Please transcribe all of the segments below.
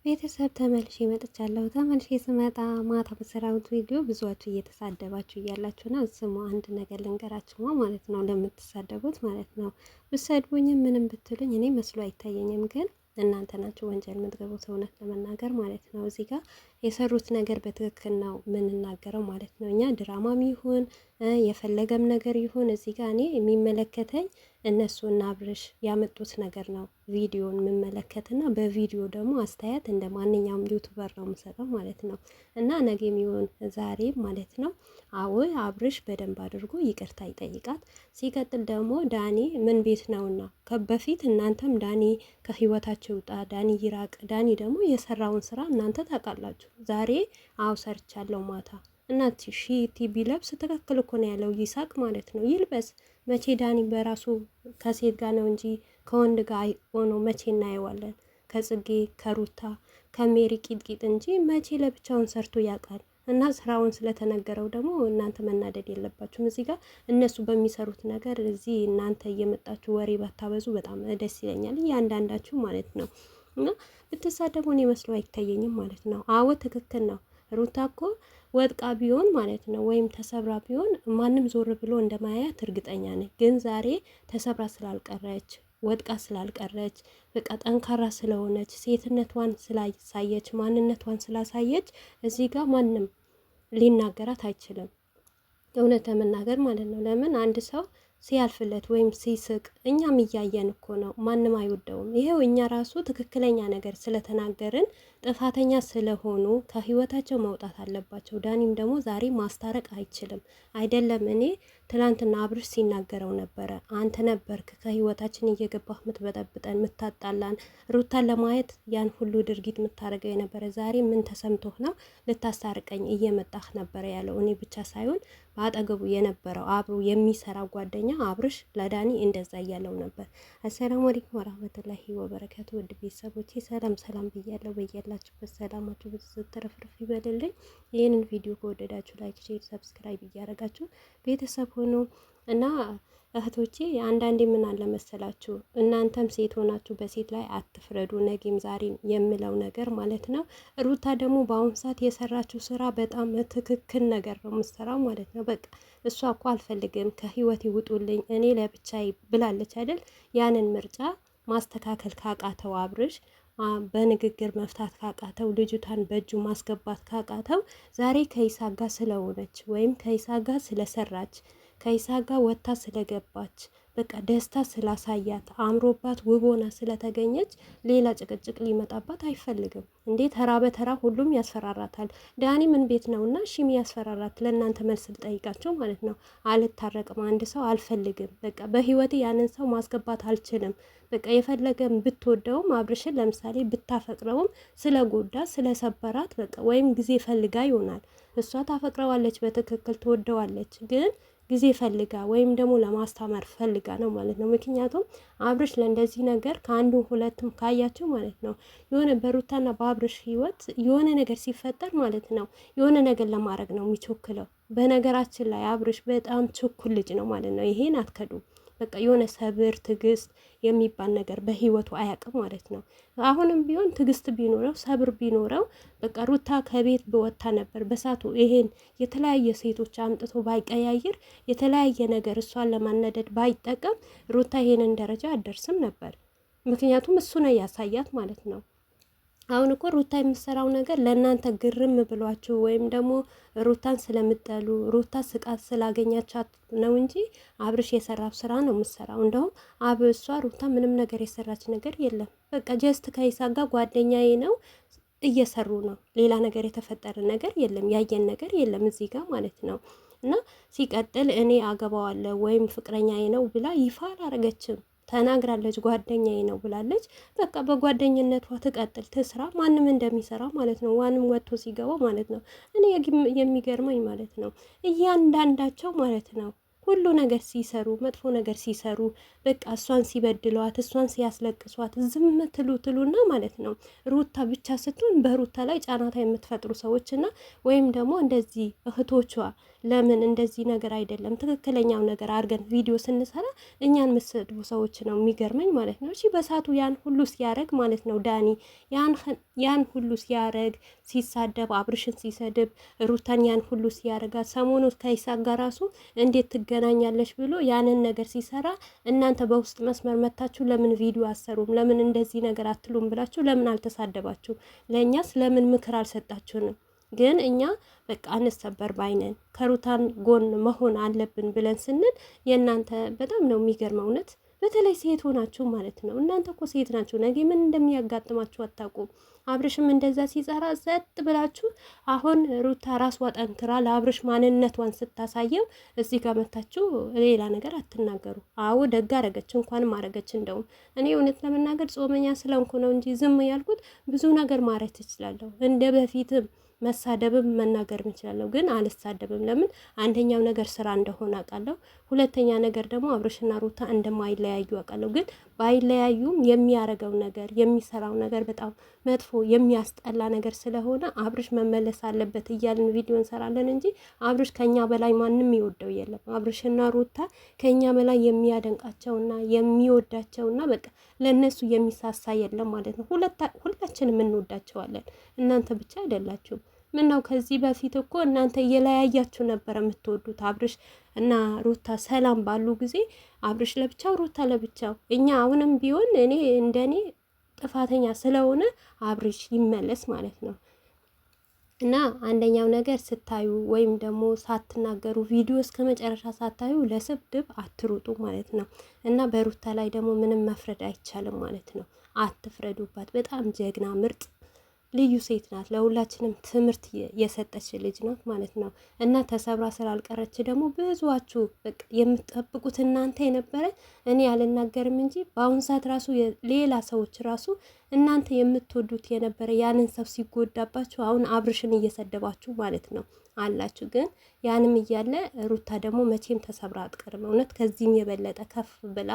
ቤተሰብ ተመልሼ መጥቻለሁ። ተመልሼ ስመጣ ማታ በሰራሁት ቪዲዮ ብዙዋችሁ እየተሳደባችሁ እያላችሁና ስሙ አንድ ነገር ልንገራችሁ ማለት ነው። ለምትሳደቡት ማለት ነው። ብትሰድቡኝም ምንም ብትሉኝ እኔ መስሎ አይታየኝም፣ ግን እናንተ ናችሁ ወንጀል የምትገቡት እውነት ለመናገር ማለት ነው። እዚህ ጋር የሰሩት ነገር በትክክል ነው የምንናገረው ማለት ነው። እኛ ድራማም ይሁን የፈለገም ነገር ይሁን እዚህ ጋር እኔ የሚመለከተኝ እነሱና አብርሽ ያመጡት ነገር ነው ቪዲዮን የምመለከትና በቪዲዮ ደግሞ አስተያየት እንደ ማንኛውም ዩቱበር ነው የምሰጠው ማለት ነው። እና ነገ የሚሆን ዛሬ ማለት ነው። አዎ አብርሽ በደንብ አድርጎ ይቅርታ ይጠይቃት። ሲቀጥል ደግሞ ዳኒ ምን ቤት ነውና በፊት እናንተም ዳኒ ከህይወታቸው ይውጣ፣ ዳኒ ይራቅ፣ ዳኒ ደግሞ የሰራውን ስራ እናንተ ታውቃላችሁ። ዛሬ አዎ ሰርቻለሁ ማታ እናት ሺቲ ቢለብስ ትክክል እኮ ነው ያለው ይሳቅ ማለት ነው። ይልበስ። መቼ ዳኒ በራሱ ከሴት ጋር ነው እንጂ ከወንድ ጋር ሆኖ መቼ እናየዋለን? ከጽጌ ከሩታ ከሜሪ ቂጥቂጥ እንጂ መቼ ለብቻውን ሰርቶ ያውቃል? እና ስራውን ስለተነገረው ደግሞ እናንተ መናደድ የለባችሁም። እዚህ ጋር እነሱ በሚሰሩት ነገር እዚህ እናንተ እየመጣችሁ ወሬ ባታበዙ በጣም ደስ ይለኛል፣ እያንዳንዳችሁ ማለት ነው። እና ብትሳደቡ እኔ መስሎ አይታየኝም ማለት ነው። አዎ ትክክል ነው። ሩታ እኮ ወድቃ ቢሆን ማለት ነው ወይም ተሰብራ ቢሆን ማንም ዞር ብሎ እንደማያት እርግጠኛ ነኝ። ግን ዛሬ ተሰብራ ስላልቀረች ወድቃ ስላልቀረች በቃ ጠንካራ ስለሆነች ሴትነቷን ስላሳየች ማንነቷን ስላሳየች እዚህ ጋር ማንም ሊናገራት አይችልም። እውነት ለመናገር ማለት ነው። ለምን አንድ ሰው ሲያልፍለት ወይም ሲስቅ እኛም እያየን እኮ ነው። ማንም አይወደውም። ይሄው እኛ ራሱ ትክክለኛ ነገር ስለተናገርን ጥፋተኛ ስለሆኑ ከህይወታቸው መውጣት አለባቸው። ዳኒም ደግሞ ዛሬ ማስታረቅ አይችልም። አይደለም እኔ ትላንትና አብርሽ ሲናገረው ነበረ። አንተ ነበርክ ከህይወታችን እየገባህ ምትበጠብጠን፣ ምታጣላን፣ ሩታን ለማየት ያን ሁሉ ድርጊት ምታደርገው የነበረ ዛሬ ምን ተሰምቶህ ነው ልታስታርቀኝ እየመጣህ ነበረ ያለው። እኔ ብቻ ሳይሆን በአጠገቡ የነበረው አብሮ የሚሰራ ጓደኛ አብርሽ ለዳኒ እንደዛ እያለው ነበር። አሰላሙ አለይኩም ወራህመቱላሂ ወበረካቱ። ውድ ቤተሰቦቼ ሰላም ሰላም ብያለሁ። በያላችሁበት ሰላማችሁ ብዙ ተረፍርፍ ይበልልኝ። ይህንን ቪዲዮ ከወደዳችሁ ላይክ፣ ሼር፣ ሰብስክራይብ እያደረጋችሁ ቤተሰብ ሆኖ እና እህቶቼ አንዳንዴ ምን አለ መሰላችሁ፣ እናንተም ሴት ሆናችሁ በሴት ላይ አትፍረዱ። ነገም ዛሬም የምለው ነገር ማለት ነው። ሩታ ደግሞ በአሁኑ ሰዓት የሰራችው ስራ በጣም ትክክል ነገር ነው የምትሰራው ማለት ነው። በቃ እሷ እኮ አልፈልግም ከህይወት ይውጡልኝ እኔ ለብቻዬ ብላለች አይደል? ያንን ምርጫ ማስተካከል ካቃተው አብርሽ በንግግር መፍታት ካቃተው ልጅቷን በእጁ ማስገባት ካቃተው ዛሬ ከይሳቅ ጋር ስለሆነች ወይም ከይሳቅ ጋር ስለሰራች ከይሳቅ ጋር ወጥታ ስለገባች በቃ ደስታ ስላሳያት አምሮባት ውቦና ስለተገኘች ሌላ ጭቅጭቅ ሊመጣባት አይፈልግም እንዴ። ተራ በተራ ሁሉም ያስፈራራታል። ዳኒ ምን ቤት ነውና ሺም ያስፈራራት? ለእናንተ መልስ ልጠይቃቸው ማለት ነው። አልታረቅም፣ አንድ ሰው አልፈልግም፣ በቃ በህይወቴ ያንን ሰው ማስገባት አልችልም። በቃ የፈለገም ብትወደውም አብርሽን ለምሳሌ ብታፈቅረውም ስለጎዳ ስለሰበራት በቃ ወይም ጊዜ ፈልጋ ይሆናል። እሷ ታፈቅረዋለች፣ በትክክል ትወደዋለች ግን ጊዜ ፈልጋ ወይም ደግሞ ለማስተማር ፈልጋ ነው ማለት ነው። ምክንያቱም አብርሽ ለእንደዚህ ነገር ከአንዱ ሁለትም ካያቸው ማለት ነው የሆነ በሩታና በአብርሽ ህይወት የሆነ ነገር ሲፈጠር ማለት ነው የሆነ ነገር ለማድረግ ነው የሚቾክለው። በነገራችን ላይ አብርሽ በጣም ችኩል ልጅ ነው ማለት ነው። ይሄን አትከዱም። በቃ የሆነ ሰብር ትዕግስት የሚባል ነገር በህይወቱ አያውቅም ማለት ነው። አሁንም ቢሆን ትዕግስት ቢኖረው ሰብር ቢኖረው በቃ ሩታ ከቤት በወጣ ነበር በሳቱ። ይሄን የተለያየ ሴቶች አምጥቶ ባይቀያይር የተለያየ ነገር እሷን ለማነደድ ባይጠቀም ሩታ ይሄንን ደረጃ አደርስም ነበር። ምክንያቱም እሱ ነው ያሳያት ማለት ነው። አሁን እኮ ሩታ የምትሰራው ነገር ለእናንተ ግርም ብሏችሁ ወይም ደግሞ ሩታን ስለምጠሉ ሩታ ስቃት ስላገኛቻት ነው እንጂ አብርሽ የሰራው ስራ ነው የምትሰራው። እንደውም እሷ ሩታ ምንም ነገር የሰራች ነገር የለም። በቃ ጀስት ከይሳቅ ጋር ጓደኛዬ ነው እየሰሩ ነው። ሌላ ነገር የተፈጠረ ነገር የለም፣ ያየን ነገር የለም እዚህ ጋር ማለት ነው። እና ሲቀጥል እኔ አገባዋለሁ ወይም ፍቅረኛዬ ነው ብላ ይፋ አላረገችም። ተናግራለች። ጓደኛዬ ነው ብላለች። በቃ በጓደኝነቷ ትቀጥል ትስራ፣ ማንም እንደሚሰራ ማለት ነው። ዋንም ወጥቶ ሲገባ ማለት ነው። እኔ የሚገርመኝ ማለት ነው እያንዳንዳቸው ማለት ነው ሁሉ ነገር ሲሰሩ መጥፎ ነገር ሲሰሩ በቃ እሷን ሲበድሏት እሷን ሲያስለቅሷት ዝም ትሉና ማለት ነው። ሩታ ብቻ ስትሆን በሩታ ላይ ጫናታ የምትፈጥሩ ሰዎች እና ወይም ደግሞ እንደዚህ እህቶቿ ለምን እንደዚህ ነገር አይደለም ትክክለኛው ነገር አድርገን ቪዲዮ ስንሰራ እኛን የምትሰድቡ ሰዎች ነው የሚገርመኝ ማለት ነው። እሺ በሳቱ ያን ሁሉ ሲያረግ ማለት ነው ዳኒ ያን ሁሉ ሲያረግ ሲሳደብ አብርሽን ሲሰድብ ሩታን ያን ሁሉ ሲያረጋት ሰሞኑ ከይሳቅ ጋር ራሱ እንዴት ትገናኛለች ብሎ ያንን ነገር ሲሰራ እናንተ በውስጥ መስመር መታችሁ ለምን ቪዲዮ አሰሩም ለምን እንደዚህ ነገር አትሉም ብላችሁ ለምን አልተሳደባችሁ? ለእኛስ ለምን ምክር አልሰጣችሁንም? ግን እኛ በቃ አንሰበር ባይነን ከሩታን ጎን መሆን አለብን ብለን ስንል የእናንተ በጣም ነው የሚገርመው እውነት። በተለይ ሴት ሆናችሁ ማለት ነው። እናንተ እኮ ሴት ናችሁ፣ ነገ ምን እንደሚያጋጥማችሁ አታውቁም። አብርሽም እንደዛ ሲጸራ ዘጥ ብላችሁ አሁን ሩታ ራስዋ ጠንክራ ለአብርሽ ማንነቷን ስታሳየው እዚህ ጋር መታችሁ ሌላ ነገር አትናገሩ። አዎ ደግ አረገች፣ እንኳንም አረገች። እንደውም እኔ እውነት ለመናገር ጾመኛ ስለንኩ ነው እንጂ ዝም ያልኩት ብዙ ነገር ማረት ትችላለሁ እንደ በፊትም መሳደብም መናገርም እችላለሁ፣ ግን አልሳደብም። ለምን? አንደኛው ነገር ስራ እንደሆነ አውቃለሁ። ሁለተኛ ነገር ደግሞ አብርሽና ሩታ እንደማይለያዩ አውቃለሁ። ግን ባይለያዩም የሚያረገው ነገር የሚሰራው ነገር በጣም መጥፎ የሚያስጠላ ነገር ስለሆነ አብርሽ መመለስ አለበት እያልን ቪዲዮ እንሰራለን እንጂ አብርሽ ከኛ በላይ ማንም ይወደው የለም። አብርሽና ሩታ ከኛ በላይ የሚያደንቃቸውና የሚወዳቸውና በቃ ለእነሱ የሚሳሳ የለም ማለት ነው። ሁላችንም እንወዳቸዋለን። እናንተ ብቻ አይደላችሁም። ምን ነው ከዚህ በፊት እኮ እናንተ እየለያያችሁ ነበር የምትወዱት። አብርሽ እና ሩታ ሰላም ባሉ ጊዜ አብርሽ ለብቻው ሩታ ለብቻው። እኛ አሁንም ቢሆን እኔ እንደኔ ጥፋተኛ ስለሆነ አብርሽ ይመለስ ማለት ነው። እና አንደኛው ነገር ስታዩ ወይም ደግሞ ሳትናገሩ ቪዲዮ እስከ መጨረሻ ሳታዩ ለስድብ አትሩጡ ማለት ነው። እና በሩታ ላይ ደግሞ ምንም መፍረድ አይቻልም ማለት ነው። አትፍረዱባት። በጣም ጀግና ምርጥ ልዩ ሴት ናት። ለሁላችንም ትምህርት የሰጠች ልጅ ናት ማለት ነው። እና ተሰብራ ስላልቀረች ደግሞ ብዙዋችሁ በቃ የምትጠብቁት እናንተ የነበረ እኔ አልናገርም እንጂ በአሁን ሰዓት ራሱ ሌላ ሰዎች ራሱ እናንተ የምትወዱት የነበረ ያንን ሰው ሲጎዳባችሁ አሁን አብርሽን እየሰደባችሁ ማለት ነው አላችሁ። ግን ያንም እያለ ሩታ ደግሞ መቼም ተሰብራ አትቀርም። እውነት ከዚህም የበለጠ ከፍ ብላ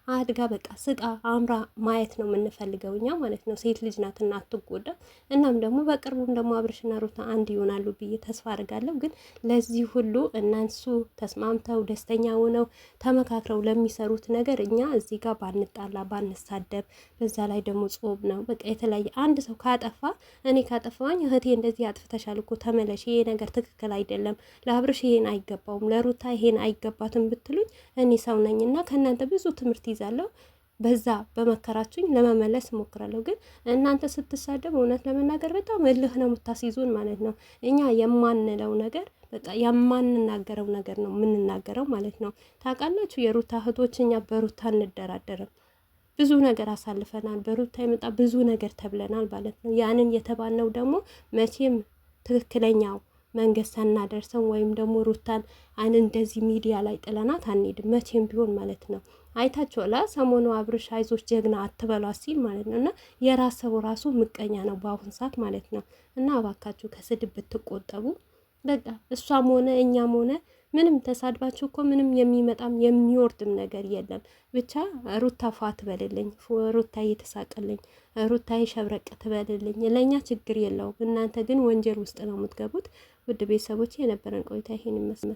አድጋ በቃ ስቃ አምራ ማየት ነው የምንፈልገው እኛ ማለት ነው። ሴት ልጅ ናትና አትጎዳ። እናም ደግሞ በቅርቡም ደግሞ አብርሽና ሩታ አንድ ይሆናሉ ብዬ ተስፋ አድርጋለሁ። ግን ለዚህ ሁሉ እነሱ ተስማምተው ደስተኛ ሆነው ተመካክረው ለሚሰሩት ነገር እኛ እዚህ ጋር ባንጣላ ባንሳደብ፣ በዛ ላይ ደግሞ ጾም ነው በቃ የተለያየ አንድ ሰው ካጠፋ እኔ ካጠፋኝ እህቴ እንደዚህ አጥፍተሻል እኮ ተመለሽ፣ ይሄ ነገር ትክክል አይደለም፣ ለአብርሽ ይሄን አይገባውም፣ ለሩታ ይሄን አይገባትም ብትሉኝ እኔ ሰው ነኝና ከእናንተ ብዙ ትምህርት ይዛለሁ። በዛ በመከራችሁኝ ለመመለስ እሞክራለሁ። ግን እናንተ ስትሳደቡ እውነት ለመናገር በጣም እልህ ነው የምታስይዙን ማለት ነው። እኛ የማንለው ነገር በቃ የማንናገረው ነገር ነው የምንናገረው ማለት ነው። ታውቃላችሁ የሩታ እህቶች እኛ በሩታ እንደራደርም ብዙ ነገር አሳልፈናል። በሩታ የመጣ ብዙ ነገር ተብለናል ማለት ነው። ያንን የተባልነው ደግሞ መቼም ትክክለኛው መንገድ ሳናደርሰው ወይም ደግሞ ሩታን እንደዚህ ሚዲያ ላይ ጥለናት አንሄድም መቼም ቢሆን ማለት ነው። አይታችኋላ ሰሞኑ አብርሽ አይዞች ጀግና አትበሏት ሲል ማለት ነው። እና የራስ ሰው ራሱ ምቀኛ ነው በአሁን ሰዓት ማለት ነው። እና እባካችሁ ከስድብ ብትቆጠቡ በቃ እሷም ሆነ እኛም ሆነ ምንም ተሳድባችሁ እኮ ምንም የሚመጣም የሚወርድም ነገር የለም። ብቻ ሩታ ፏ ትበልልኝ፣ ሩታ እየተሳቀልኝ፣ ሩታ ሸብረቅ ትበልልኝ። ለእኛ ችግር የለውም። እናንተ ግን ወንጀል ውስጥ ነው የምትገቡት። ውድ ቤተሰቦች የነበረን ቆይታ ይሄን ይመስላል።